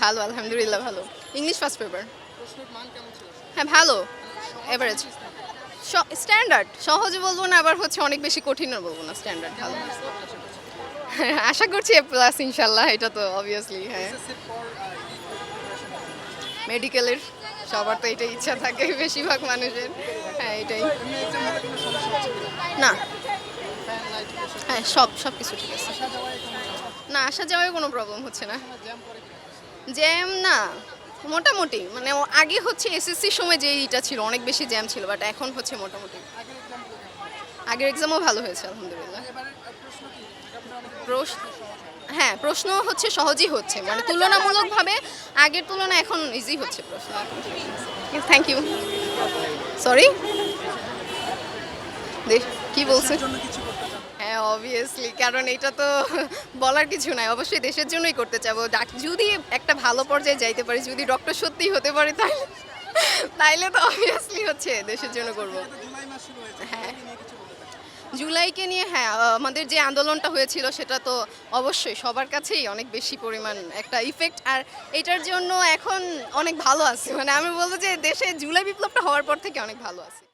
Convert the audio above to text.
ভালো আলহামদুলিল্লাহ ভালো। English first paper. প্রশ্নের মান কেমন ছিল? হ্যাঁ ভালো, এভারেজ। স্ট্যান্ডার্ড সহজে বলবো না, আবার হচ্ছে অনেক বেশি কঠিনও বলবো না, স্ট্যান্ডার্ড ভালো। আশা করছি এ প্লাস ইনশাল্লাহ, এটা তো অবভিয়াসলি। হ্যাঁ, এসএসসির পর কি প্রিপারেশন? মেডিকেলের সবার তো এটাই ইচ্ছা থাকে বেশিরভাগ মানুষের। হ্যাঁ এটাই। এমনি এক্সাম হলে কোনো সমস্যা হচ্ছে কিনা? না, ফ্যান লাইট এসব হ্যাঁ সব সব কিছু ঠিক আছে। আসা যাওয়ায় কোনো সমস্যা? না, আসা যাওয়ায় কোনো প্রবলেম হচ্ছে না। জ্যাম পড়ে কিনা? জ্যাম না, মোটামুটি মানে আগে হচ্ছে এসএসসির সময় যে ইটা ছিল অনেক বেশি জ্যাম ছিল, বাট এখন হচ্ছে মোটামুটি। আগের এক্সামগুলো কেমন? আগের এক্সামও ভালো হয়েছে আলহামদুলিল্লাহ। এবারে প্রশ্ন কি? এক্সামটা অনেক প্রশ্ন, হ্যাঁ প্রশ্ন হচ্ছে সহজই হচ্ছে, মানে তুলনামূলকভাবে আগের তুলনায় এখন ইজি হচ্ছে প্রশ্ন। Thank you. সরি, কি বলছেন? জন্য কিছু করতে চান? হ্যাঁ অবভিয়াসলি, কারণ এটা তো বলার কিছু নাই, অবশ্যই দেশের জন্যই করতে চাবো। যদি একটা ভালো পর্যায়ে যাইতে পারি, যদি ডক্টর সত্যিই হতে পারি, তাহলে তাইলে তো অবভিয়াসলি হচ্ছে দেশের জন্য করব। এটা জুলাই মাস শুরু হয়েছে, হ্যাঁ, জুলাইকে নিয়ে কিছু বলতে চান? জুলাইকে নিয়ে হ্যাঁ, আমাদের যে আন্দোলনটা হয়েছিল সেটা তো অবশ্যই সবার কাছেই অনেক বেশি পরিমাণ একটা ইফেক্ট, আর এটার জন্য এখন অনেক ভালো আছে, মানে আমি বলবো যে দেশে জুলাই বিপ্লবটা হওয়ার পর থেকে অনেক ভালো আছে।